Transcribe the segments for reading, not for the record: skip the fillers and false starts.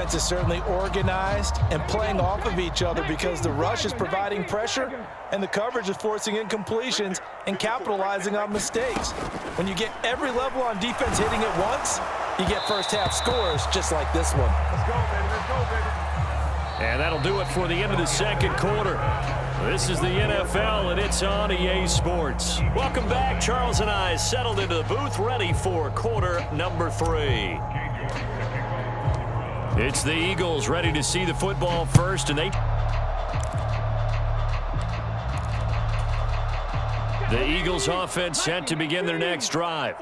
defense is certainly organized and playing off of each other because the rush is providing pressure and the coverage is forcing incompletions and capitalizing on mistakes. When you get every level on defense hitting at once, you get first half scores just like this one. Let's go, baby. Let's go, baby. And that'll do it for the end of the second quarter. This is the NFL, and it's on EA Sports. Welcome back. Charles and I settled into the booth, ready for quarter number 3. It's the Eagles ready to see the football first, and the Eagles offense set to begin their next drive.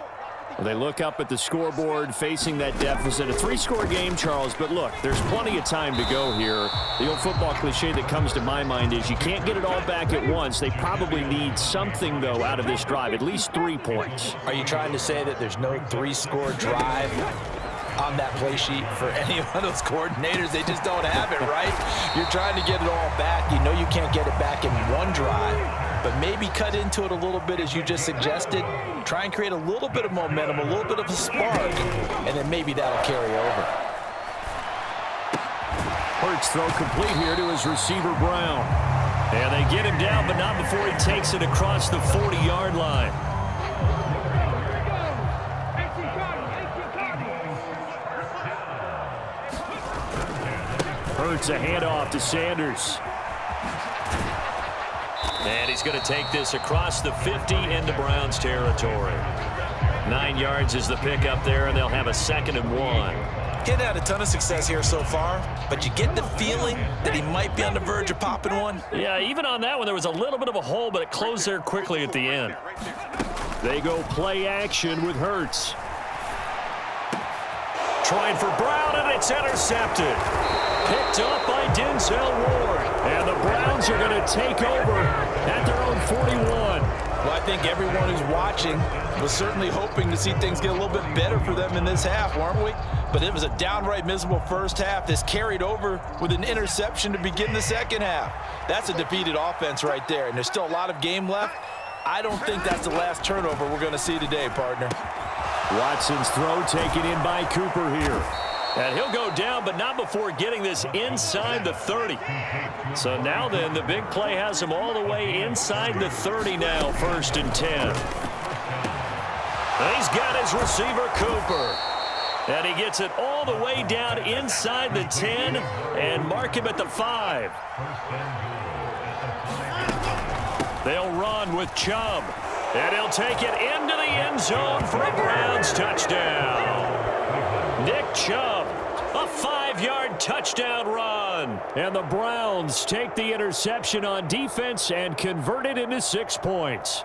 They look up at the scoreboard facing that deficit. A 3-score game, Charles, but look, there's plenty of time to go here. The old football cliche that comes to my mind is you can't get it all back at once. They probably need something, though, out of this drive, at least 3 points. Are you trying to say that there's no 3-score drive on that play sheet for any one of those coordinators? They just don't have it, right? You're trying to get it all back. You know you can't get it back in one drive. But maybe cut into it a little bit as you just suggested. Try and create a little bit of momentum, a little bit of a spark, and then maybe that'll carry over. Hurts throw complete here to his receiver, Brown. And they get him down, but not before he takes it across the 40-yard line. Hurts a handoff to Sanders. And he's going to take this across the 50 into Browns territory. 9 yards is the pickup there, and they'll have a 2nd and 1. Getting had a ton of success here so far, but you get the feeling that he might be on the verge of popping one. Yeah, even on that one, there was a little bit of a hole, but it closed there quickly at the end. They go play action with Hurts. Trying for Brown, and it's intercepted. Picked up by Denzel Ward. And the Browns are going to take over at their own 41. Well, I think everyone who's watching was certainly hoping to see things get a little bit better for them in this half, weren't we? But it was a downright miserable first half. This carried over with an interception to begin the second half. That's a defeated offense right there, and there's still a lot of game left. I don't think that's the last turnover we're going to see today, partner. Watson's throw taken in by Cooper here. And he'll go down, but not before getting this inside the 30. So now then, the big play has him all the way inside the 30 now, 1st and 10. And he's got his receiver, Cooper. And he gets it all the way down inside the 10 and mark him at the 5. They'll run with Chubb. And he'll take it into the end zone for a Browns touchdown. Nick Chubb, a 5-yard touchdown run. And the Browns take the interception on defense and convert it into 6 points.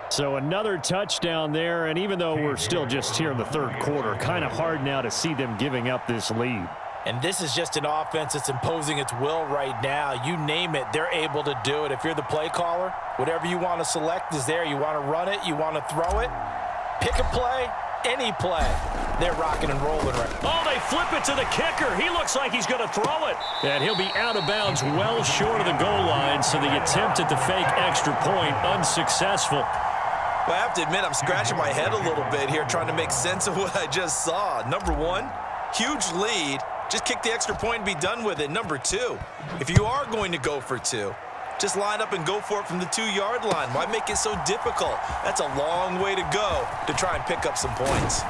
So another touchdown there, and even though we're still just here in the third quarter, kind of hard now to see them giving up this lead. And this is just an offense that's imposing its will right now. You name it, they're able to do it. If you're the play caller, whatever you want to select is there. You want to run it, you want to throw it, pick a play, any play. They're rocking and rolling right now. Oh, they flip it to the kicker. He looks like he's going to throw it. And he'll be out of bounds well short of the goal line, so the attempt at the fake extra point unsuccessful. Well, I have to admit, I'm scratching my head a little bit here trying to make sense of what I just saw. Number one, huge lead. Just kick the extra point and be done with it. Number two, if you are going to go for two, just line up and go for it from the 2-yard line. Why make it so difficult? That's a long way to go to try and pick up some points.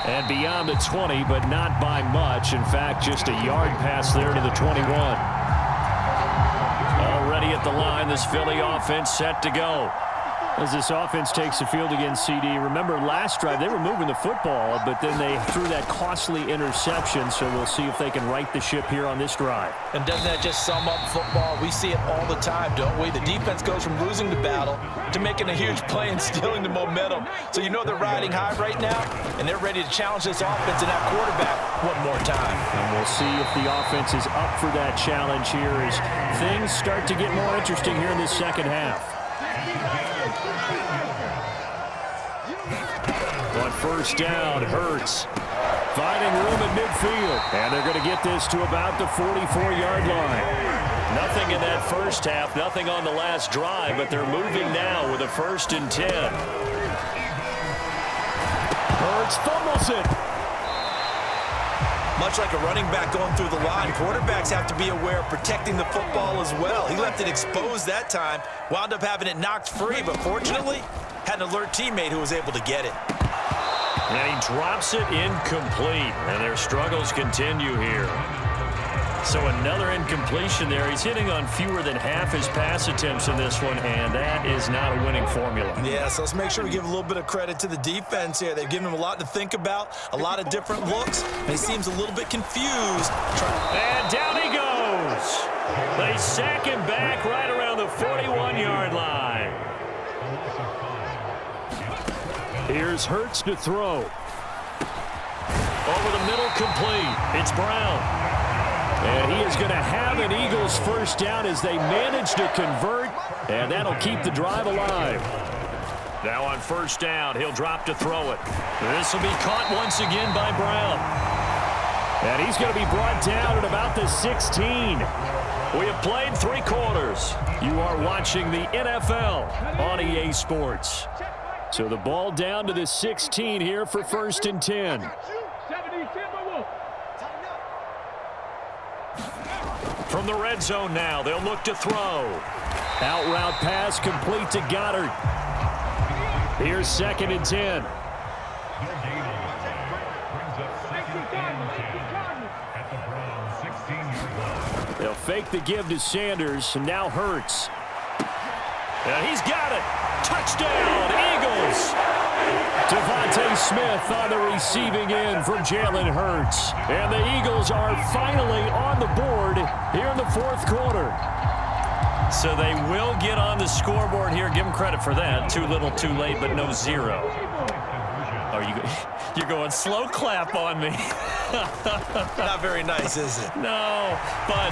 And beyond the 20, but not by much. In fact, just a yard pass there to the 21. Already at the line, this Philly offense set to go. As this offense takes the field against CD, remember last drive they were moving the football, but then they threw that costly interception, so we'll see if they can right the ship here on this drive. And doesn't that just sum up football? We see it all the time, don't we? The defense goes from losing the battle to making a huge play and stealing the momentum. So you know they're riding high right now, and they're ready to challenge this offense and that quarterback one more time. And we'll see if the offense is up for that challenge here as things start to get more interesting here in this second half. On first down, Hurts finding room at midfield. And they're going to get this to about the 44-yard line. Nothing in that first half, nothing on the last drive, but they're moving now with a 1st and 10. Hurts fumbles it. Much like a running back going through the line, quarterbacks have to be aware of protecting the football as well. He left it exposed that time, wound up having it knocked free, but fortunately, had an alert teammate who was able to get it. And he drops it incomplete, and their struggles continue here. So another incompletion there. He's hitting on fewer than half his pass attempts in this one, and that is not a winning formula. Yeah, so let's make sure we give a little bit of credit to the defense here. They've given him a lot to think about, a lot of different looks, and he seems a little bit confused. And down he goes. They sack him back right around the 41-yard line. Here's Hurts to throw. Over the middle, complete. It's Brown. And he is going to have an Eagles first down as they manage to convert, and that'll keep the drive alive. Now on first down, he'll drop to throw it. This will be caught once again by Brown. And he's going to be brought down at about the 16. We have played 3 quarters. You are watching the NFL on EA Sports. So the ball down to the 16 here for 1st and 10. From the red zone now, they'll look to throw. Out route pass complete to Goddard. Here's 2nd and 10. They'll fake the give to Sanders, and now Hurts. And he's got it. Touchdown, Eagles. Devontae Smith on the receiving end from Jalen Hurts. And the Eagles are finally on the board here in the 4th quarter. So they will get on the scoreboard here. Give them credit for that. Too little, too late, but no 0. Are you're going slow clap on me. Not very nice, is it? No, but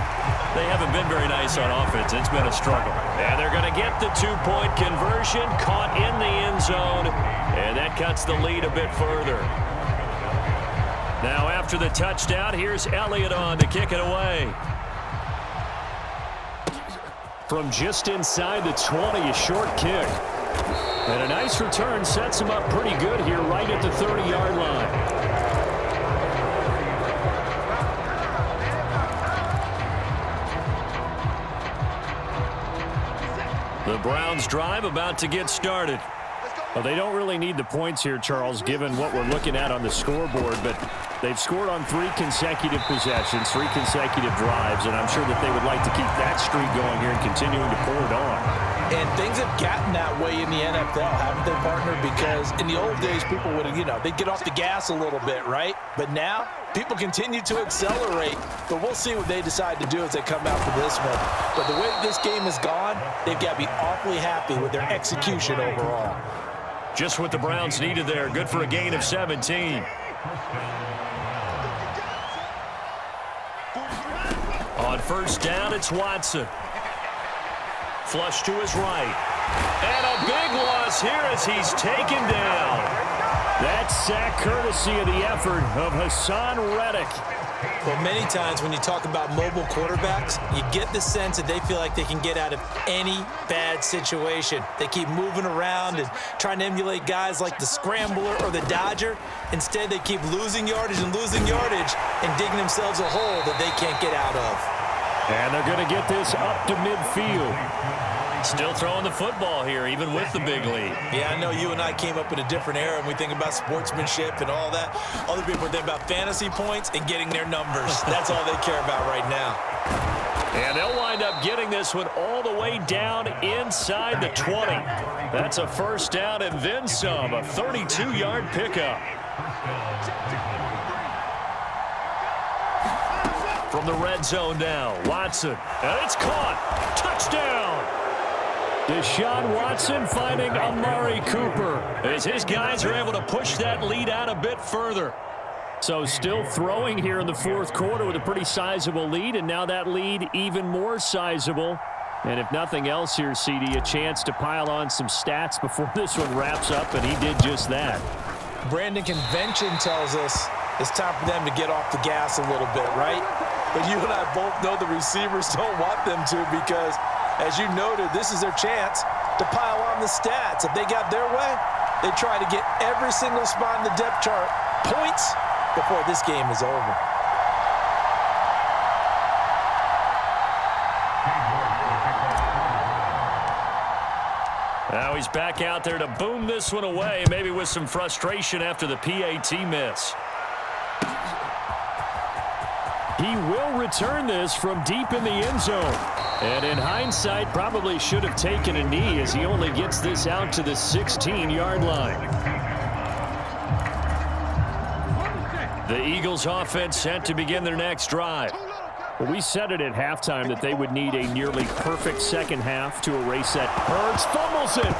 they haven't been very nice on offense. It's been a struggle. And they're going to get the 2-point conversion, caught in the end zone, and that cuts the lead a bit further. Now after the touchdown, here's Elliott on to kick it away. From just inside the 20, a short kick. And a nice return sets him up pretty good here right at the 30-yard line. The Browns drive about to get started. Well, they don't really need the points here, Charles, given what we're looking at on the scoreboard, but they've scored on 3 consecutive possessions, 3 consecutive drives, and I'm sure that they would like to keep that streak going here and continuing to pour it on. And things have gotten that way in the NFL, haven't they, partner? Because in the old days, people would, they'd get off the gas a little bit, right? But now, people continue to accelerate. But we'll see what they decide to do as they come out for this one. But the way that this game has gone, they've got to be awfully happy with their execution overall. Just what the Browns needed there. Good for a gain of 17. On first down, it's Watson. Flush to his right. And a big loss here as he's taken down. That sack courtesy of the effort of Hassan Reddick. Well, many times when you talk about mobile quarterbacks, you get the sense that they feel like they can get out of any bad situation. They keep moving around and trying to emulate guys like the Scrambler or the Dodger. Instead, they keep losing yardage and digging themselves a hole that they can't get out of. And they're going to get this up to midfield. Still throwing the football here, even with the big lead. Yeah, I know you and I came up in a different era, and we think about sportsmanship and all that. Other people think about fantasy points and getting their numbers. That's all they care about right now. And they'll wind up getting this one all the way down inside the 20. That's a first down and then some, a 32-yard pickup. From the red zone now, Watson. And it's caught. Touchdown. Deshaun Watson finding Amari Cooper as his guys are able to push that lead out a bit further. So still throwing here in the 4th quarter with a pretty sizable lead, and now that lead even more sizable. And if nothing else here, CD, a chance to pile on some stats before this one wraps up, and he did just that. Brandon, convention tells us it's time for them to get off the gas a little bit, right? But you and I both know the receivers don't want them to because, as you noted, this is their chance to pile on the stats. If they got their way, they try to get every single spot in the depth chart points before this game is over. he's back out there to boom this one away, maybe with some frustration after the PAT miss. He will return this from deep in the end zone. And in hindsight, probably should have taken a knee as he only gets this out to the 16-yard line. The Eagles offense set to begin their next drive. Well, we said it at halftime that they would need a nearly perfect second half to erase that. Hurts fumbles it.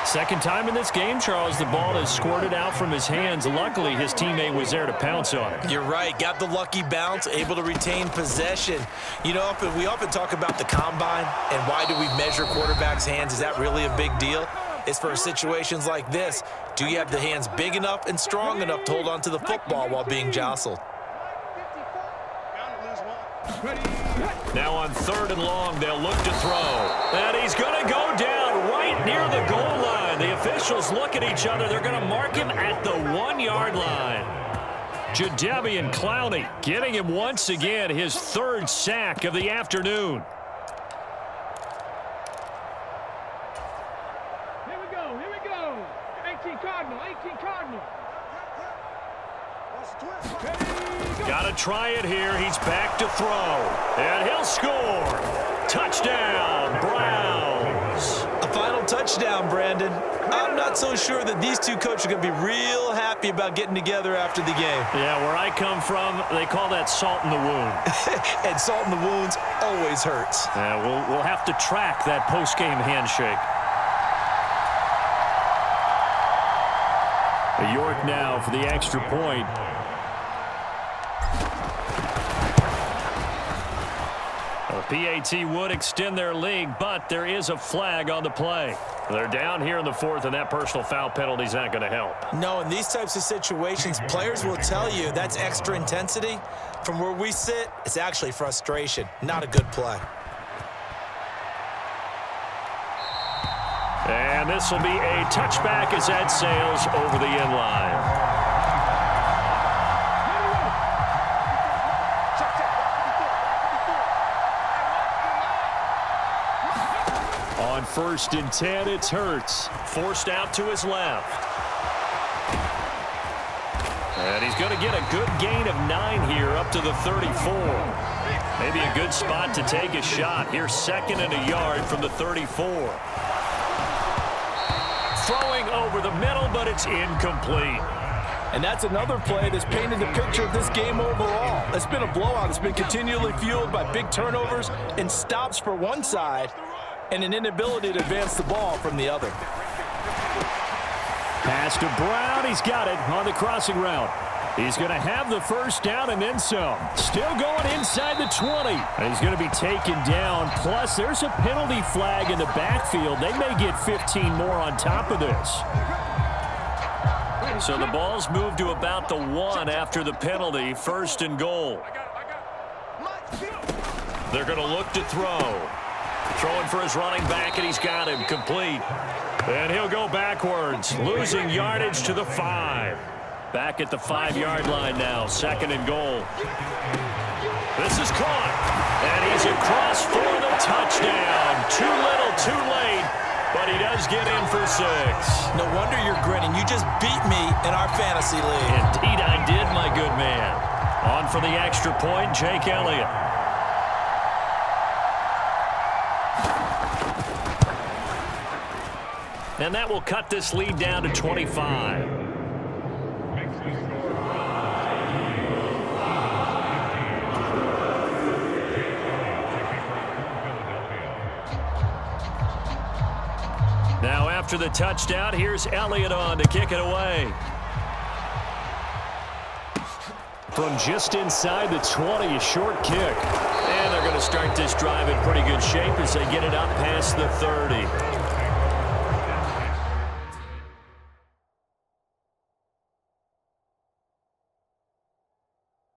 Second time in this game, Charles, the ball is squirted out from his hands. Luckily, his teammate was there to pounce on it. You're right. Got the lucky bounce, able to retain possession. You know, we often talk about the combine and why do we measure quarterbacks' hands. Is that really a big deal? It's for situations like this. Do you have the hands big enough and strong enough to hold on to the football while being jostled? Now on 3rd and long, they'll look to throw. And he's going to go down right near the goal line. The officials look at each other. They're going to mark him at the 1-yard line. Jadeveon Clowney getting him once again, his 3rd sack of the afternoon. Here we go. 18 Cardinal. Got to try it here. He's back to throw. And he'll score. Touchdown, Browns. A final touchdown, Brandon. I'm not so sure that these two coaches are going to be real happy about getting together after the game. Yeah, where I come from, they call that salt in the wound. And salt in the wounds always hurts. Yeah, we'll have to track that post-game handshake. York now for the extra point. PAT would extend their lead, but there is a flag on the play. They're down here in the 4th, and that personal foul penalty is not going to help. No, in these types of situations, players will tell you that's extra intensity. From where we sit, it's actually frustration, not a good play. And this will be a touchback as that sails over the end line. On 1st and 10, it's Hurts. Forced out to his left. And he's going to get a good gain of 9 here up to the 34. Maybe a good spot to take a shot. Here's 2nd and a yard from the 34. Throwing over the middle, but it's incomplete. And that's another play that's painted the picture of this game overall. It's been a blowout. It's been continually fueled by big turnovers and stops for one side and an inability to advance the ball from the other. Pass to Brown. He's got it on the crossing route. He's going to have the first down and then some. Still going inside the 20. And he's going to be taken down. Plus, there's a penalty flag in the backfield. They may get 15 more on top of this. So the ball's moved to about the 1 after the penalty. 1st and goal. They're going to look to throw. Throwing for his running back, and he's got him complete. And he'll go backwards, losing yardage to the 5. Back at the 5-yard line now, 2nd and goal. This is caught, and he's across for the touchdown. Too little, too late, but he does get in for 6. No wonder you're grinning. You just beat me in our fantasy league. Indeed I did, my good man. On for the extra point, Jake Elliott. And that will cut this lead down to 25. Now after the touchdown, here's Elliott on to kick it away. From just inside the 20, a short kick. And they're going to start this drive in pretty good shape as they get it up past the 30.